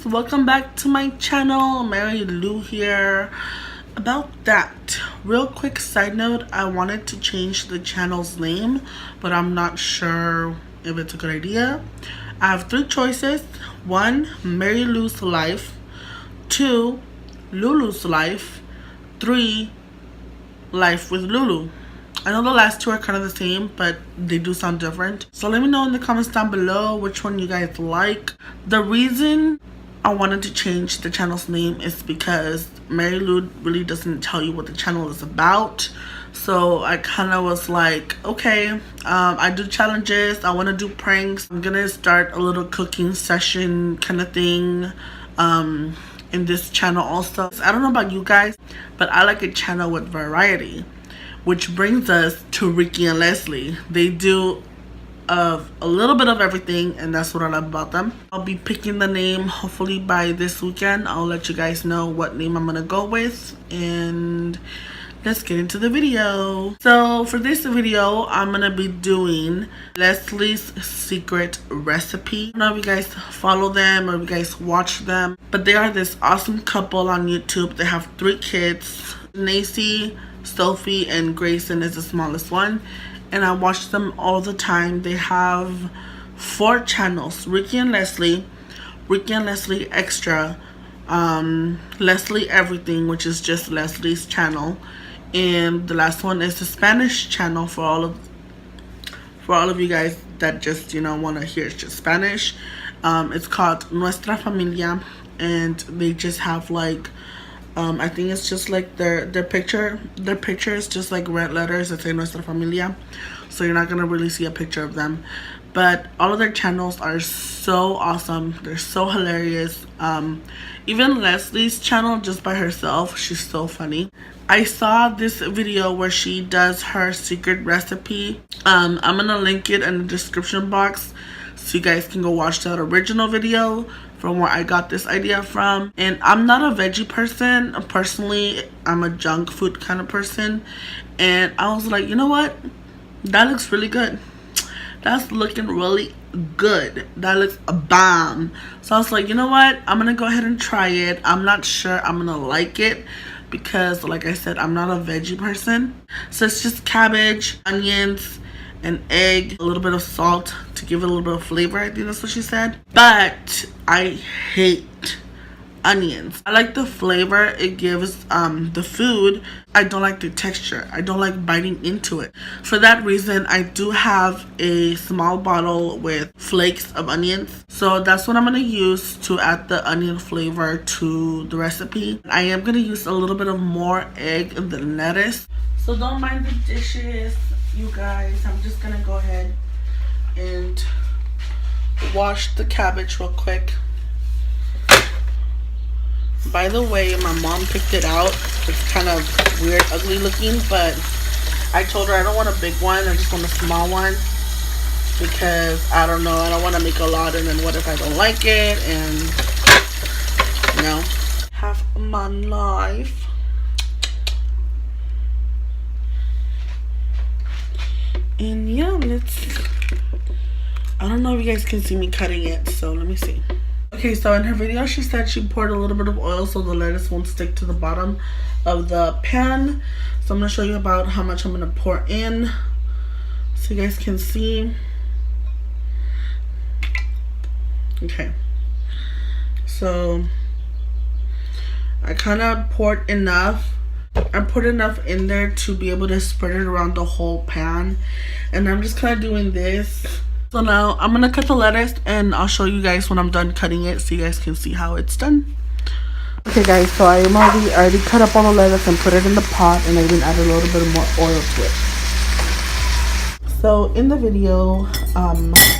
guys, welcome back to my channel. Mary Lou here. About that, real quick side note, I wanted to change the channel's name, but I'm not sure if it's a good idea. I have three choices. 1, Mary Lou's Life. 2, Lulu's Life. 3, Life with Lulu. I know the last two are kind of the same, but they do sound different. So let me know in the comments down below which one you guys like. The reason I wanted to change the channel's name is because Mary Lou really doesn't tell you what the channel is about. So I kind of was like, okay, I do challenges, I want to do pranks. I'm gonna start a little cooking session kind of thing in this channel also. I don't know about you guys, but I like a channel with variety. Which brings us to Ricky and Leslie. They do a little bit of everything, and that's what I love about them. I'll be picking the name hopefully by this weekend. I'll let you guys know what name I'm gonna go with, and let's get into the video. So for this video, I'm gonna be doing Leslie's secret recipe. I don't know if you guys follow them or if you guys watch them, but they are this awesome couple on YouTube. They have 3 kids. Nacy, Sophie, and Grayson is the smallest one, and I watch them all the time. They have 4 channels: Ricky and Leslie, Ricky and Leslie Extra, Leslie Everything, which is just Leslie's channel, and the last one is the Spanish channel for all of you guys that just, you know, want to hear just Spanish. It's called Nuestra Familia, and they just have like I think it's just like their picture is just like red letters that say Nuestra Familia, so you're not gonna really see a picture of them, but all of their channels are so awesome. They're so hilarious. Even Leslie's channel just by herself, she's so funny. I saw this video where she does her secret recipe. I'm gonna link it in the description box so you guys can go watch that original video from where I got this idea from. And I'm not a veggie person. Personally, I'm a junk food kind of person. And I was like, you know what? That looks really good. That's looking really good. That looks a bomb. So I was like, you know what? I'm going to go ahead and try it. I'm not sure I'm going to like it because, like I said, I'm not a veggie person. So it's just cabbage, onions, an egg, a little bit of salt to give it a little bit of flavor. I think that's what she said. But I hate onions. I like the flavor it gives the food. I don't like the texture. I don't like biting into it. For that reason, I do have a small bottle with flakes of onions. So that's what I'm going to use to add the onion flavor to the recipe. I am going to use a little bit of more egg than lettuce. So don't mind the dishes, you guys. I'm just gonna go ahead and wash the cabbage real quick. By the way, my mom picked it out. It's kind of weird, ugly looking, but I told her I don't want a big one, I just want a small one, because I don't know, I don't want to make a lot and then what if I don't like it, and you know, have my life. And yeah, I don't know if you guys can see me cutting it, so let me see. Okay, so in her video she said she poured a little bit of oil so the lettuce won't stick to the bottom of the pan. So I'm going to show you about how much I'm going to pour in so you guys can see. Okay, so I kind of poured enough. I put enough in there to be able to spread it around the whole pan, and I'm just kind of doing this. So now I'm gonna cut the lettuce, and I'll show you guys when I'm done cutting it so you guys can see how it's done. Okay guys, so I already cut up all the lettuce and put it in the pot, and I even added a little bit more oil to it. So in the video,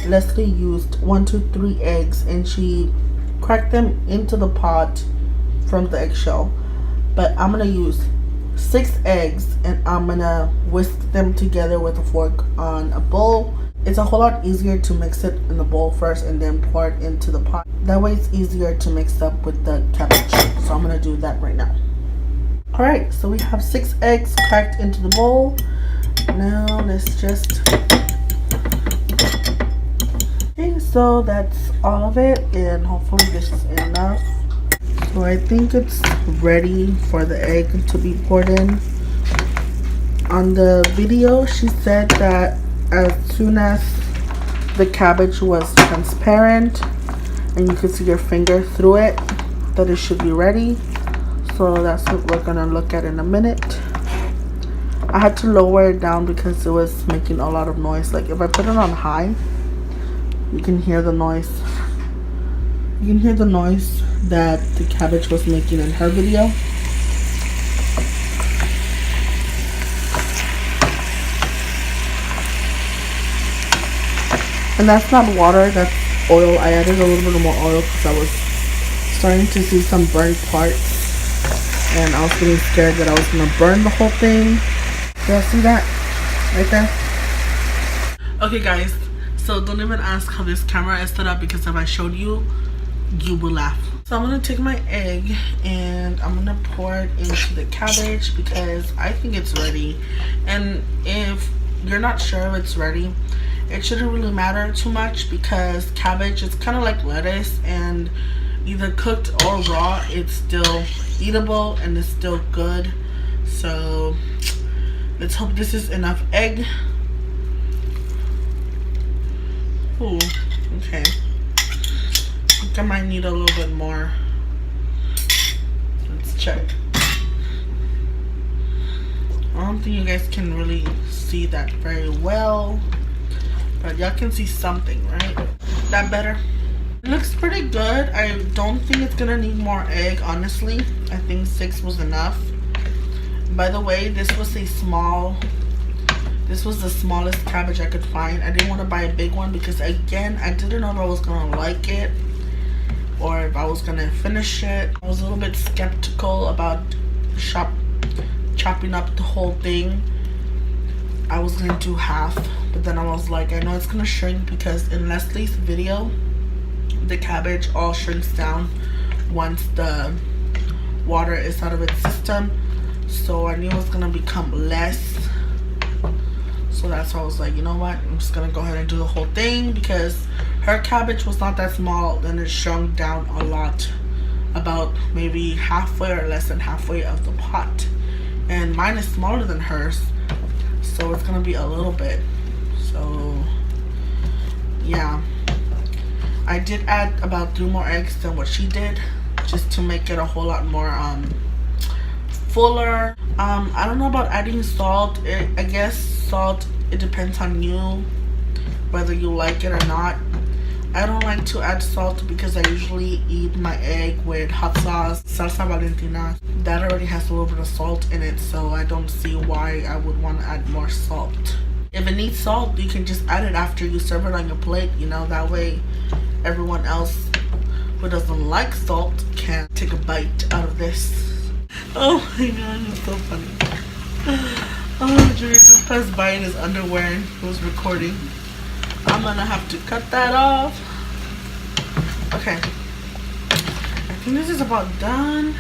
Leslie used 1, 2, 3 eggs, and she cracked them into the pot from the eggshell. But I'm gonna use 6 eggs, and I'm gonna whisk them together with a fork on a bowl. It's a whole lot easier to mix it in the bowl first and then pour it into the pot. That way it's easier to mix up with the cabbage. So I'm gonna do that right now. Alright, so we have 6 eggs cracked into the bowl. Now let's just... Okay, So that's all of it, and hopefully this is enough. So I think it's ready for the egg to be poured in. On the video, she said that as soon as the cabbage was transparent and you could see your finger through it, that it should be ready. So that's what we're gonna look at in a minute. I had to lower it down because it was making a lot of noise. Like if I put it on high, you can hear the noise. You can hear the noise that the cabbage was making in her video. And that's not water, that's oil. I added a little bit more oil because I was starting to see some burnt parts. And I was getting scared that I was going to burn the whole thing. Y'all see that? Right there? Okay guys, so don't even ask how this camera is set up because if I showed you, you will laugh. So I'm going to take my egg and I'm going to pour it into the cabbage because I think it's ready. And if you're not sure if it's ready, it shouldn't really matter too much because cabbage is kind of like lettuce, and either cooked or raw, it's still eatable and it's still good. So let's hope this is enough egg. Ooh, okay. I think I might need a little bit more. Let's check. I don't think you guys can really see that very well, but y'all can see something, right? That better? It looks pretty good. I don't think it's gonna need more egg, honestly. I think 6 was enough. By the way, this was the smallest cabbage I could find. I didn't want to buy a big one because, again, I didn't know if I was gonna like it or if I was gonna finish it. I was a little bit skeptical about chopping up the whole thing. I was gonna do half, but then I was like, I know it's gonna shrink because in Leslie's video, the cabbage all shrinks down once the water is out of its system. So I knew it was gonna become less. So that's why I was like, you know what, I'm just gonna go ahead and do the whole thing because her cabbage was not that small, then it shrunk down a lot, about maybe halfway or less than halfway of the pot. And mine is smaller than hers, so it's gonna be a little bit. So yeah, I did add about 3 more eggs than what she did, just to make it a whole lot more fuller. I don't know about adding salt. I guess salt, it depends on you, whether you like it or not. I don't like to add salt because I usually eat my egg with hot sauce, salsa valentina. That already has a little bit of salt in it, so I don't see why I would want to add more salt. If it needs salt, you can just add it after you serve it on your plate, you know, that way everyone else who doesn't like salt can take a bite out of this. Oh my god, it's so funny. Oh, Junior just passed by in his underwear and he was recording. I'm gonna have to cut that off. Okay, I think this is about done.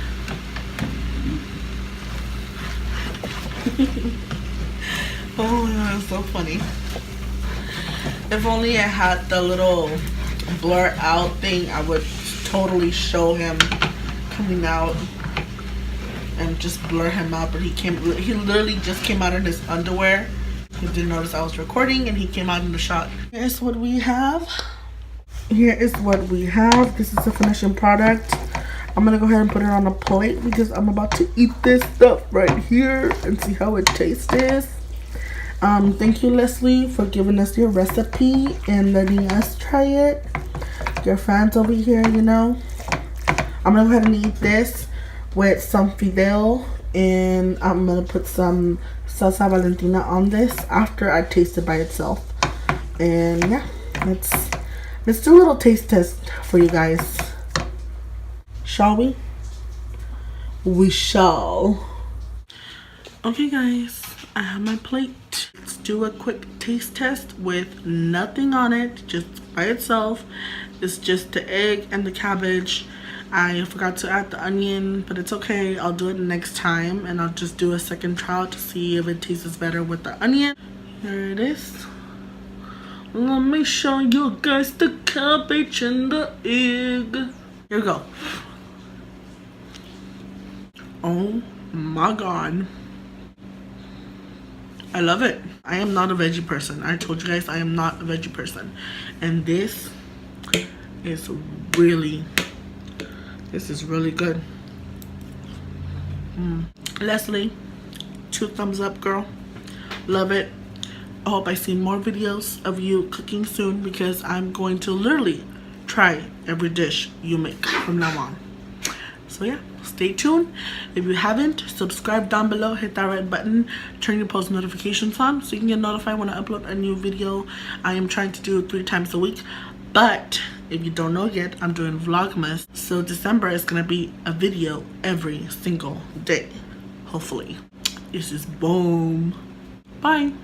Oh my god, it's so funny. If only I had the little blur out thing, I would totally show him coming out and just blur him out, but he literally just came out in his underwear. He didn't notice I was recording and he came out in the shot. Here's what we have. Here is what we have. This is the finishing product. I'm gonna go ahead and put it on a plate because I'm about to eat this stuff right here and see how it tastes. Thank you, Leslie, for giving us your recipe and letting us try it. Your fans over here, you know. I'm gonna go ahead and eat this with some fideo, and I'm gonna put some salsa valentina on this after I taste it by itself. And yeah, let's do a little taste test for you guys. Shall we? We shall. Okay guys, I have my plate. Let's do a quick taste test with nothing on it, just by itself. It's just the egg and the cabbage. I forgot to add the onion, but it's okay. I'll do it next time, and I'll just do a second trial to see if it tastes better with the onion. Here it is. Let me show you guys the cabbage and the egg. Here we go. Oh my god. I love it. I am not a veggie person. I told you guys I am not a veggie person. And this is really good. Leslie, 2 thumbs up, girl. Love it. I hope I see more videos of you cooking soon, because I'm going to literally try every dish you make from now on. So yeah, stay tuned. If you haven't, subscribe down below, hit that red button, turn your post notifications on so you can get notified when I upload a new video. I am trying to do it 3 times a week, but if you don't know yet, I'm doing Vlogmas. So December is gonna be a video every single day, hopefully. This is boom. Bye.